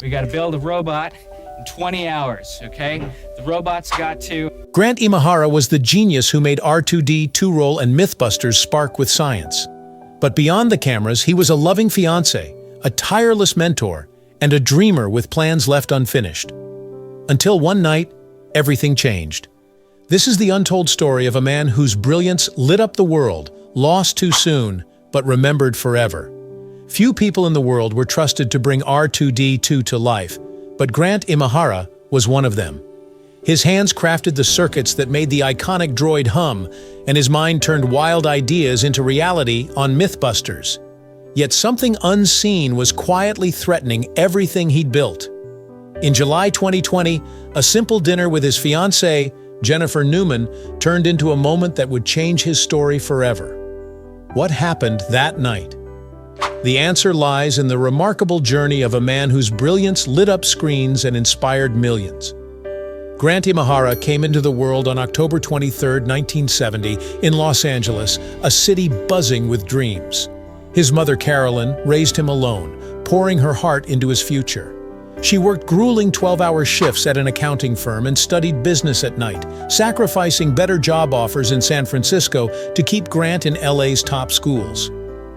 We got to build a robot in 20 hours, okay? The robot's got to... Grant Imahara was the genius who made R2D2 Roll and MythBusters spark with science. But beyond the cameras, he was a loving fiancé, a tireless mentor, and a dreamer with plans left unfinished. Until one night, everything changed. This is the untold story of a man whose brilliance lit up the world, lost too soon, but remembered forever. Few people in the world were trusted to bring R2D2 to life, but Grant Imahara was one of them. His hands crafted the circuits that made the iconic droid hum, and his mind turned wild ideas into reality on MythBusters. Yet something unseen was quietly threatening everything he'd built. In July 2020, a simple dinner with his fiancée, Jennifer Newman, turned into a moment that would change his story forever. What happened that night? The answer lies in the remarkable journey of a man whose brilliance lit up screens and inspired millions. Grant Imahara came into the world on October 23, 1970, in Los Angeles, a city buzzing with dreams. His mother, Carolyn, raised him alone, pouring her heart into his future. She worked grueling 12-hour shifts at an accounting firm and studied business at night, sacrificing better job offers in San Francisco to keep Grant in LA's top schools.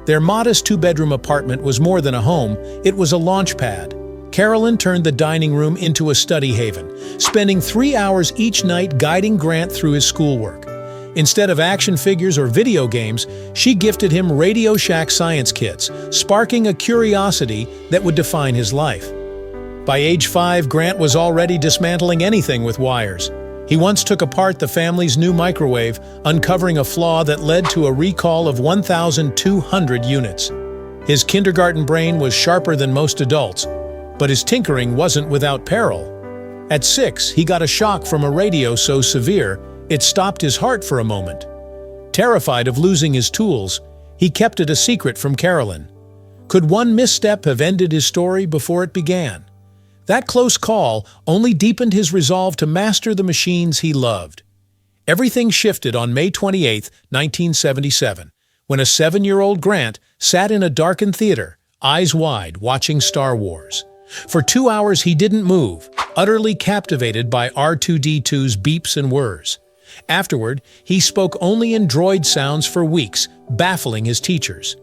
Their modest two-bedroom apartment was more than a home, it was a launch pad. Carolyn turned the dining room into a study haven, spending 3 hours each night guiding Grant through his schoolwork. Instead of action figures or video games, she gifted him Radio Shack science kits, sparking a curiosity that would define his life. By age 5, Grant was already dismantling anything with wires. He once took apart the family's new microwave, uncovering a flaw that led to a recall of 1,200 units. His kindergarten brain was sharper than most adults, but his tinkering wasn't without peril. At 6, he got a shock from a radio so severe, it stopped his heart for a moment. Terrified of losing his tools, he kept it a secret from Carolyn. Could one misstep have ended his story before it began? That close call only deepened his resolve to master the machines he loved. Everything shifted on May 28, 1977, when a 7-year-old Grant sat in a darkened theater, eyes wide, watching Star Wars. For 2 hours he didn't move, utterly captivated by R2D2's beeps and whirs. Afterward, he spoke only in droid sounds for weeks, baffling his teachers.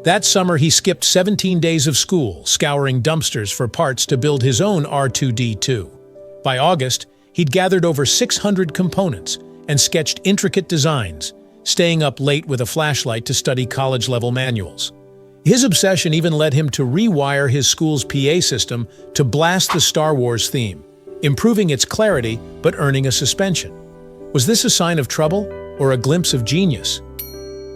That summer he skipped 17 days of school, scouring dumpsters for parts to build his own R2D2. By August, he'd gathered over 600 components and sketched intricate designs, staying up late with a flashlight to study college-level manuals. His obsession even led him to rewire his school's PA system to blast the Star Wars theme, improving its clarity but earning a suspension. Was this a sign of trouble or a glimpse of genius?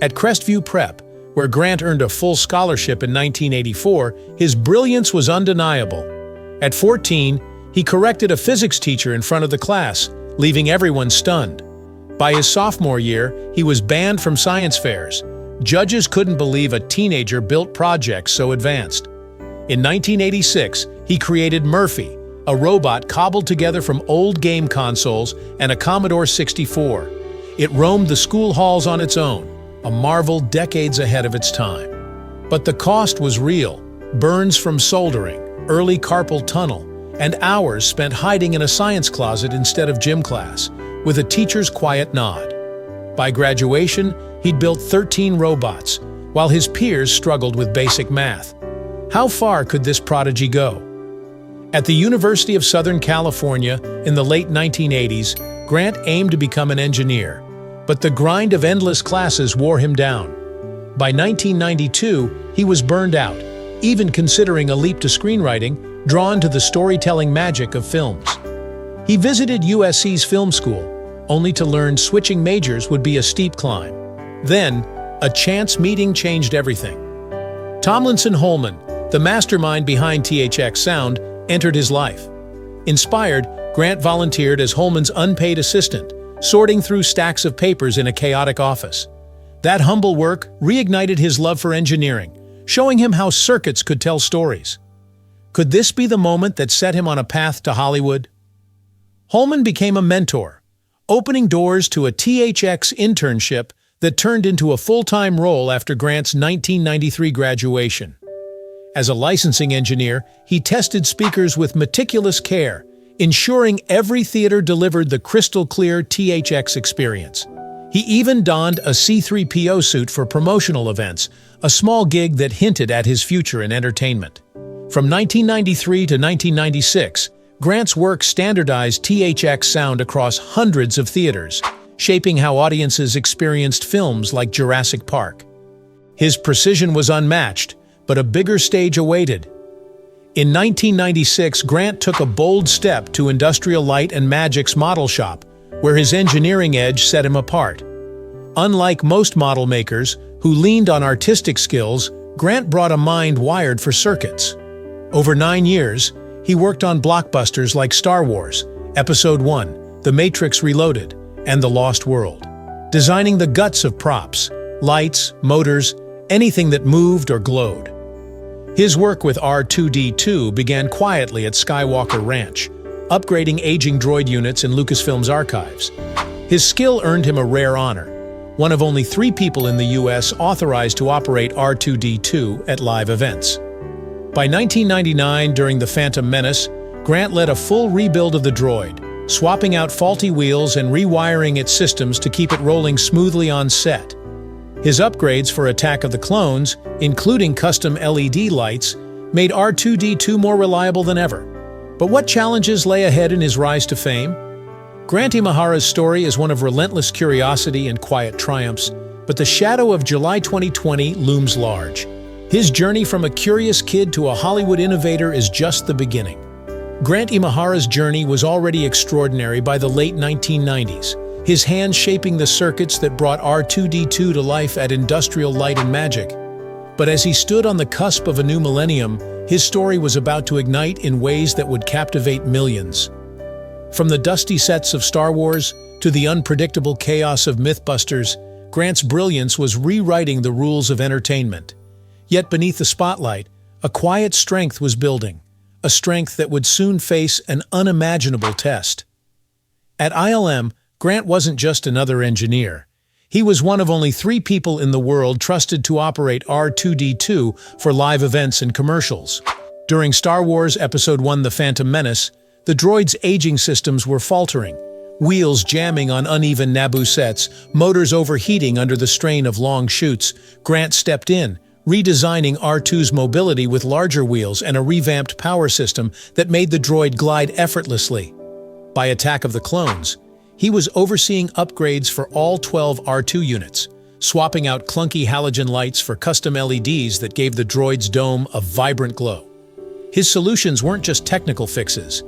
At Crestview Prep, where Grant earned a full scholarship in 1984, his brilliance was undeniable. At 14, he corrected a physics teacher in front of the class, leaving everyone stunned. By his sophomore year, he was banned from science fairs. Judges couldn't believe a teenager built projects so advanced. In 1986, he created Murphy, a robot cobbled together from old game consoles and a Commodore 64. It roamed the school halls on its own, a marvel decades ahead of its time. But the cost was real: burns from soldering, early carpal tunnel, and hours spent hiding in a science closet instead of gym class, with a teacher's quiet nod. By graduation, he'd built 13 robots, while his peers struggled with basic math. How far could this prodigy go? At the University of Southern California in the late 1980s, Grant aimed to become an engineer, but the grind of endless classes wore him down. By 1992, he was burned out, even considering a leap to screenwriting, drawn to the storytelling magic of films. He visited USC's film school, only to learn switching majors would be a steep climb. Then, a chance meeting changed everything. Tomlinson Holman, the mastermind behind THX Sound, entered his life. Inspired, Grant volunteered as Holman's unpaid assistant, sorting through stacks of papers in a chaotic office. That humble work reignited his love for engineering, showing him how circuits could tell stories. Could this be the moment that set him on a path to Hollywood? Holman became a mentor, opening doors to a THX internship that turned into a full-time role after Grant's 1993 graduation. As a licensing engineer, he tested speakers with meticulous care, ensuring every theater delivered the crystal-clear THX experience. He even donned a C-3PO suit for promotional events, a small gig that hinted at his future in entertainment. From 1993 to 1996, Grant's work standardized THX sound across hundreds of theaters, shaping how audiences experienced films like Jurassic Park. His precision was unmatched, but a bigger stage awaited. In 1996, Grant took a bold step to Industrial Light and Magic's model shop, where his engineering edge set him apart. Unlike most model makers, who leaned on artistic skills, Grant brought a mind wired for circuits. Over 9 years, he worked on blockbusters like Star Wars, Episode I, The Matrix Reloaded, and The Lost World, designing the guts of props, lights, motors, anything that moved or glowed. His work with R2-D2 began quietly at Skywalker Ranch, upgrading aging droid units in Lucasfilm's archives. His skill earned him a rare honor, one of only 3 people in the US authorized to operate R2-D2 at live events. By 1999, during The Phantom Menace, Grant led a full rebuild of the droid, swapping out faulty wheels and rewiring its systems to keep it rolling smoothly on set. His upgrades for Attack of the Clones, including custom LED lights, made R2-D2 more reliable than ever. But what challenges lay ahead in his rise to fame? Grant Imahara's story is one of relentless curiosity and quiet triumphs, but the shadow of July 2020 looms large. His journey from a curious kid to a Hollywood innovator is just the beginning. Grant Imahara's journey was already extraordinary by the late 1990s, his hands shaping the circuits that brought R2-D2 to life at Industrial Light and Magic. But as he stood on the cusp of a new millennium, his story was about to ignite in ways that would captivate millions. From the dusty sets of Star Wars to the unpredictable chaos of MythBusters, Grant's brilliance was rewriting the rules of entertainment. Yet beneath the spotlight, a quiet strength was building, a strength that would soon face an unimaginable test. At ILM, Grant wasn't just another engineer. He was one of only 3 people in the world trusted to operate R2-D2 for live events and commercials. During Star Wars Episode I, The Phantom Menace, the droid's aging systems were faltering, wheels jamming on uneven Naboo sets, motors overheating under the strain of long shoots. Grant stepped in, redesigning R2's mobility with larger wheels and a revamped power system that made the droid glide effortlessly. By Attack of the Clones, he was overseeing upgrades for all 12 R2 units, swapping out clunky halogen lights for custom LEDs that gave the droid's dome a vibrant glow. His solutions weren't just technical fixes.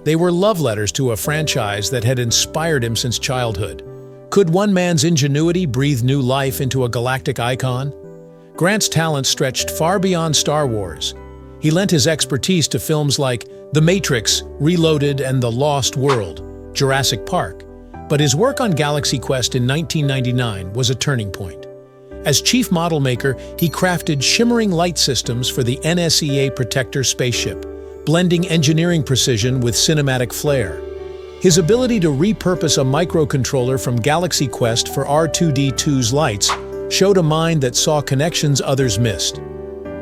They were love letters to a franchise that had inspired him since childhood. Could one man's ingenuity breathe new life into a galactic icon? Grant's talent stretched far beyond Star Wars. He lent his expertise to films like The Matrix, Reloaded, and The Lost World, Jurassic Park. But his work on Galaxy Quest in 1999 was a turning point. As chief model maker, he crafted shimmering light systems for the NSEA Protector spaceship, blending engineering precision with cinematic flair. His ability to repurpose a microcontroller from Galaxy Quest for R2-D2's lights showed a mind that saw connections others missed.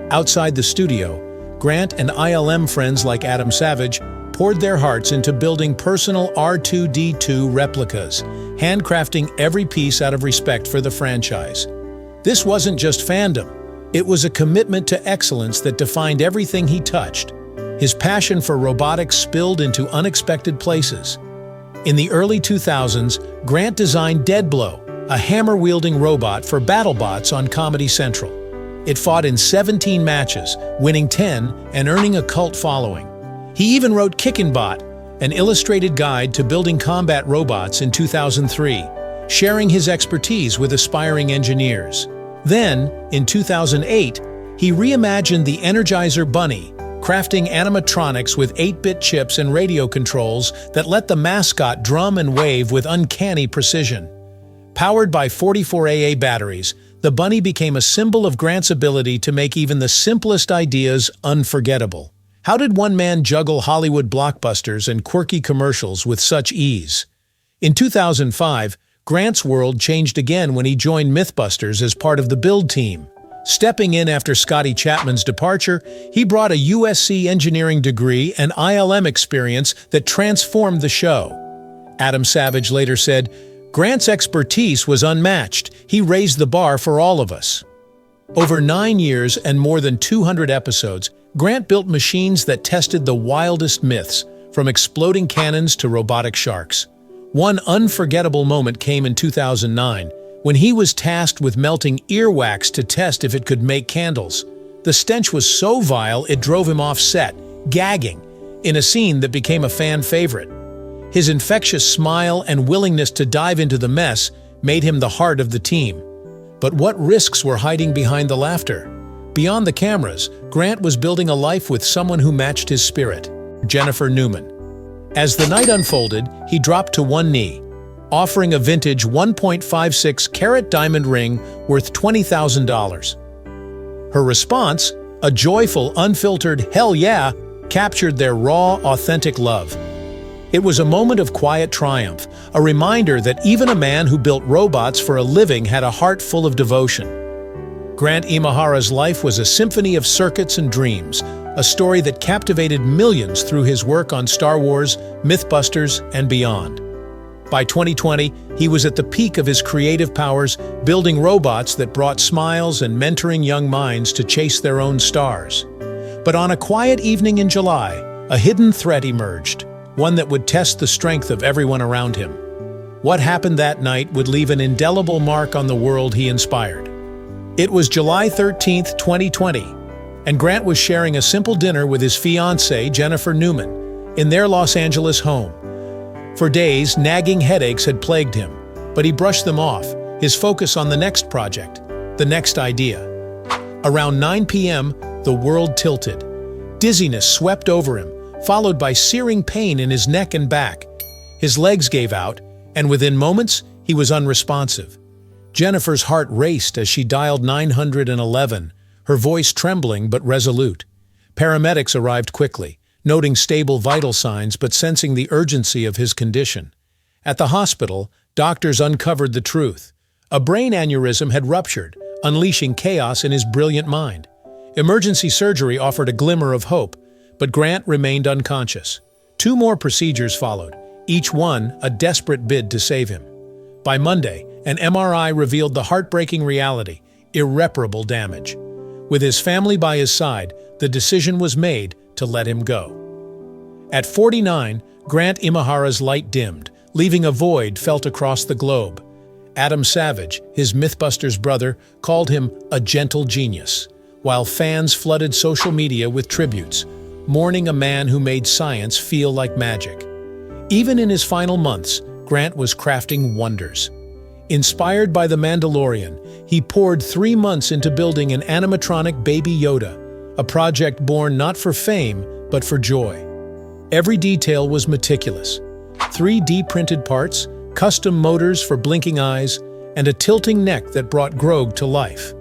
Outside the studio, Grant and ILM friends like Adam Savage poured their hearts into building personal R2-D2 replicas, handcrafting every piece out of respect for the franchise. This wasn't just fandom, it was a commitment to excellence that defined everything he touched. His passion for robotics spilled into unexpected places. In the early 2000s, Grant designed Deadblow, a hammer-wielding robot for BattleBots on Comedy Central. It fought in 17 matches, winning 10 and earning a cult following. He even wrote Kickinbot, an illustrated guide to building combat robots in 2003, sharing his expertise with aspiring engineers. Then, in 2008, he reimagined the Energizer Bunny, crafting animatronics with 8-bit chips and radio controls that let the mascot drum and wave with uncanny precision. Powered by 44AA batteries, the bunny became a symbol of Grant's ability to make even the simplest ideas unforgettable. How did one man juggle Hollywood blockbusters and quirky commercials with such ease? In 2005, Grant's world changed again when he joined MythBusters as part of the build team. Stepping in after Scotty Chapman's departure, he brought a USC engineering degree and ILM experience that transformed the show. Adam Savage later said, "Grant's expertise was unmatched. He raised the bar for all of us." Over 9 years and more than 200 episodes, Grant built machines that tested the wildest myths, from exploding cannons to robotic sharks. One unforgettable moment came in 2009, when he was tasked with melting earwax to test if it could make candles. The stench was so vile it drove him off set, gagging, in a scene that became a fan favorite. His infectious smile and willingness to dive into the mess made him the heart of the team. But what risks were hiding behind the laughter? Beyond the cameras, Grant was building a life with someone who matched his spirit, Jennifer Newman. As the night unfolded, he dropped to one knee, offering a vintage 1.56-carat diamond ring worth $20,000. Her response, a joyful, unfiltered "hell yeah," captured their raw, authentic love. It was a moment of quiet triumph, a reminder that even a man who built robots for a living had a heart full of devotion. Grant Imahara's life was a symphony of circuits and dreams, a story that captivated millions through his work on Star Wars, MythBusters, and beyond. By 2020, he was at the peak of his creative powers, building robots that brought smiles and mentoring young minds to chase their own stars. But on a quiet evening in July, a hidden threat emerged, one that would test the strength of everyone around him. What happened that night would leave an indelible mark on the world he inspired. It was July 13th, 2020, and Grant was sharing a simple dinner with his fiancée, Jennifer Newman, in their Los Angeles home. For days, nagging headaches had plagued him, but he brushed them off, his focus on the next project, the next idea. Around 9 p.m., the world tilted. Dizziness swept over him, followed by searing pain in his neck and back. His legs gave out, and within moments, he was unresponsive. Jennifer's heart raced as she dialed 911, her voice trembling but resolute. Paramedics arrived quickly, noting stable vital signs but sensing the urgency of his condition. At the hospital, doctors uncovered the truth. A brain aneurysm had ruptured, unleashing chaos in his brilliant mind. Emergency surgery offered a glimmer of hope, but Grant remained unconscious. 2 more procedures followed, each one a desperate bid to save him. By Monday, an MRI revealed the heartbreaking reality: irreparable damage. With his family by his side, the decision was made to let him go. At 49, Grant Imahara's light dimmed, leaving a void felt across the globe. Adam Savage, his MythBusters brother, called him a gentle genius, while fans flooded social media with tributes, mourning a man who made science feel like magic. Even in his final months, Grant was crafting wonders. Inspired by The Mandalorian, he poured 3 months into building an animatronic Baby Yoda, a project born not for fame, but for joy. Every detail was meticulous. 3D printed parts, custom motors for blinking eyes, and a tilting neck that brought Grogu to life.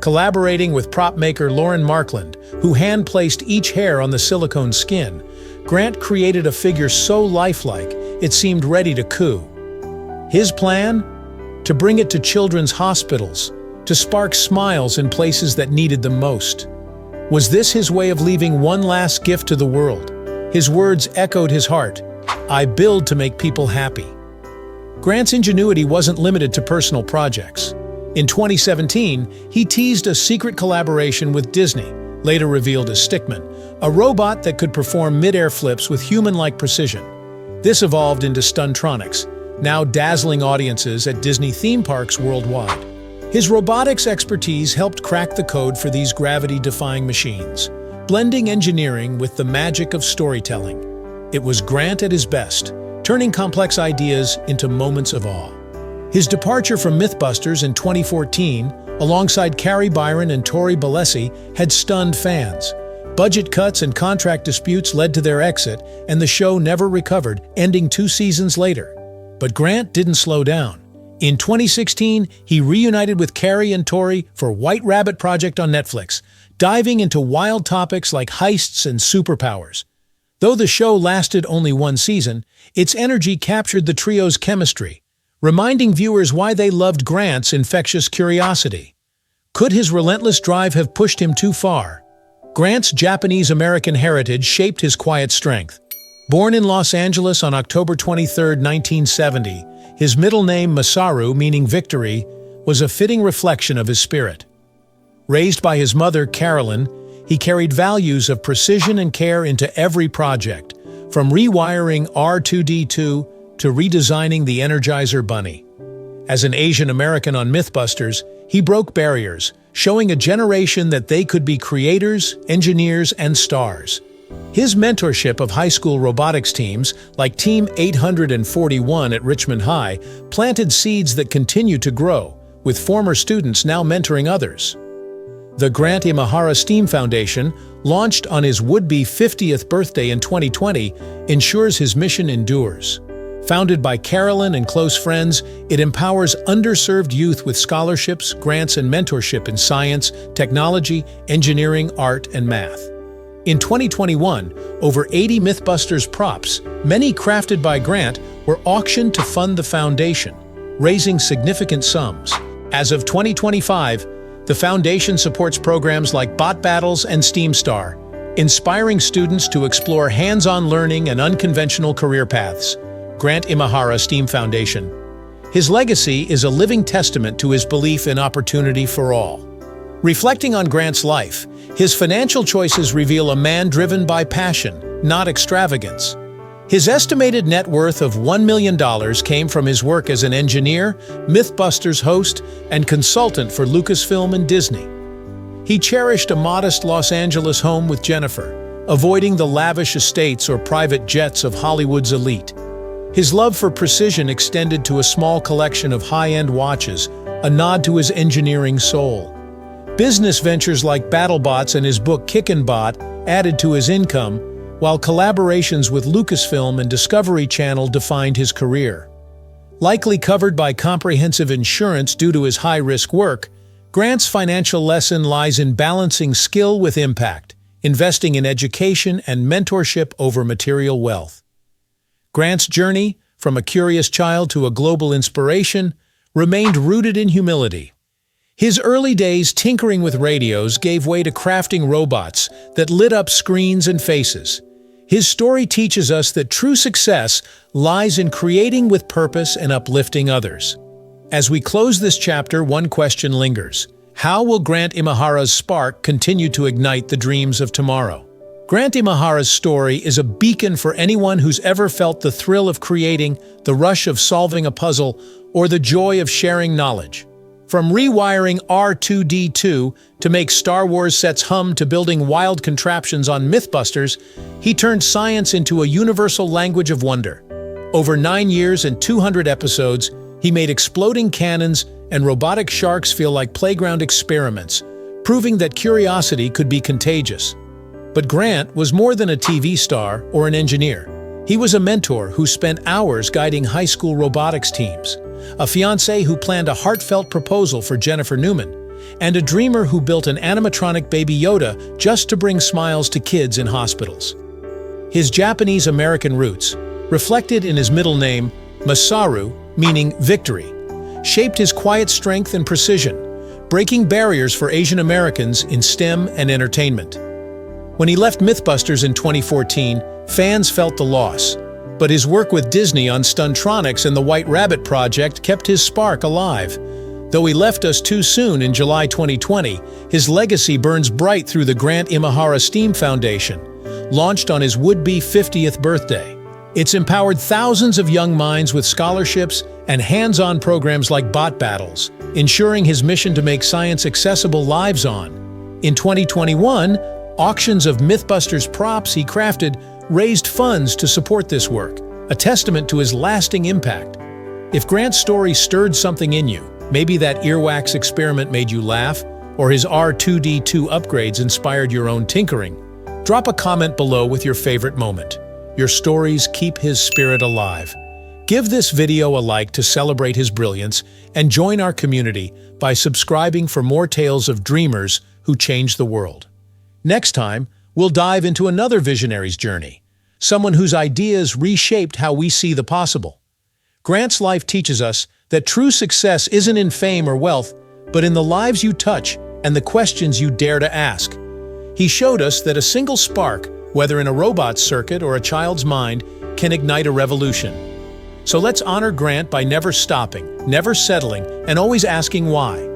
Collaborating with prop maker Lauren Markland, who hand-placed each hair on the silicone skin, Grant created a figure so lifelike it seemed ready to coo. His plan? To bring it to children's hospitals, to spark smiles in places that needed them most. Was this his way of leaving one last gift to the world? His words echoed his heart: "I build to make people happy." Grant's ingenuity wasn't limited to personal projects. In 2017, he teased a secret collaboration with Disney, later revealed as Stickman, a robot that could perform mid-air flips with human-like precision. This evolved into Stuntronics, now dazzling audiences at Disney theme parks worldwide. His robotics expertise helped crack the code for these gravity-defying machines, blending engineering with the magic of storytelling. It was Grant at his best, turning complex ideas into moments of awe. His departure from MythBusters in 2014, alongside Carrie Byron and Tori Bellesi, had stunned fans. Budget cuts and contract disputes led to their exit, and the show never recovered, ending 2 seasons later. But Grant didn't slow down. In 2016, he reunited with Carrie and Tori for White Rabbit Project on Netflix, diving into wild topics like heists and superpowers. Though the show lasted only 1 season, its energy captured the trio's chemistry, reminding viewers why they loved Grant's infectious curiosity. Could his relentless drive have pushed him too far? Grant's Japanese-American heritage shaped his quiet strength. Born in Los Angeles on October 23, 1970, his middle name Masaru, meaning victory, was a fitting reflection of his spirit. Raised by his mother, Carolyn, he carried values of precision and care into every project, from rewiring R2-D2 to redesigning the Energizer Bunny. As an Asian American on MythBusters, he broke barriers, showing a generation that they could be creators, engineers, and stars. His mentorship of high school robotics teams, like Team 841 at Richmond High, planted seeds that continue to grow, with former students now mentoring others. The Grant Imahara STEAM Foundation, launched on his would-be 50th birthday in 2020, ensures his mission endures. Founded by Carolyn and close friends, it empowers underserved youth with scholarships, grants, and mentorship in science, technology, engineering, art, and math. In 2021, over 80 MythBusters props, many crafted by Grant, were auctioned to fund the foundation, raising significant sums. As of 2025, the foundation supports programs like Bot Battles and STEAM Star, inspiring students to explore hands-on learning and unconventional career paths. Grant Imahara STEAM Foundation. His legacy is a living testament to his belief in opportunity for all. Reflecting on Grant's life, his financial choices reveal a man driven by passion, not extravagance. His estimated net worth of $1 million came from his work as an engineer, MythBusters host, and consultant for Lucasfilm and Disney. He cherished a modest Los Angeles home with Jennifer, avoiding the lavish estates or private jets of Hollywood's elite. His love for precision extended to a small collection of high-end watches, a nod to his engineering soul. Business ventures like BattleBots and his book Kickin' Bot added to his income, while collaborations with Lucasfilm and Discovery Channel defined his career. Likely covered by comprehensive insurance due to his high-risk work, Grant's financial lesson lies in balancing skill with impact, investing in education and mentorship over material wealth. Grant's journey, from a curious child to a global inspiration, remained rooted in humility. His early days tinkering with radios gave way to crafting robots that lit up screens and faces. His story teaches us that true success lies in creating with purpose and uplifting others. As we close this chapter, one question lingers. How will Grant Imahara's spark continue to ignite the dreams of tomorrow? Grant Imahara's story is a beacon for anyone who's ever felt the thrill of creating, the rush of solving a puzzle, or the joy of sharing knowledge. From rewiring R2-D2 to make Star Wars sets hum to building wild contraptions on MythBusters, he turned science into a universal language of wonder. Over 9 years and 200 episodes, he made exploding cannons and robotic sharks feel like playground experiments, proving that curiosity could be contagious. But Grant was more than a TV star or an engineer. He was a mentor who spent hours guiding high school robotics teams, a fiancé who planned a heartfelt proposal for Jennifer Newman, and a dreamer who built an animatronic Baby Yoda just to bring smiles to kids in hospitals. His Japanese-American roots, reflected in his middle name, Masaru, meaning victory, shaped his quiet strength and precision, breaking barriers for Asian Americans in STEM and entertainment. When he left MythBusters in 2014, fans felt the loss, but his work with Disney on Stuntronics and the White Rabbit project kept his spark alive. Though he left us too soon in July 2020, his legacy burns bright through the Grant Imahara STEAM Foundation, launched on his would-be 50th birthday. It's empowered thousands of young minds with scholarships and hands-on programs like Bot Battles, ensuring his mission to make science accessible lives on. In 2021, auctions of MythBusters props he crafted raised funds to support this work, a testament to his lasting impact. If Grant's story stirred something in you, maybe that earwax experiment made you laugh, or his R2-D2 upgrades inspired your own tinkering, drop a comment below with your favorite moment. Your stories keep his spirit alive. Give this video a like to celebrate his brilliance, and join our community by subscribing for more tales of dreamers who change the world. Next time, we'll dive into another visionary's journey, someone whose ideas reshaped how we see the possible. Grant's life teaches us that true success isn't in fame or wealth, but in the lives you touch and the questions you dare to ask. He showed us that a single spark, whether in a robot's circuit or a child's mind, can ignite a revolution. So let's honor Grant by never stopping, never settling, and always asking why.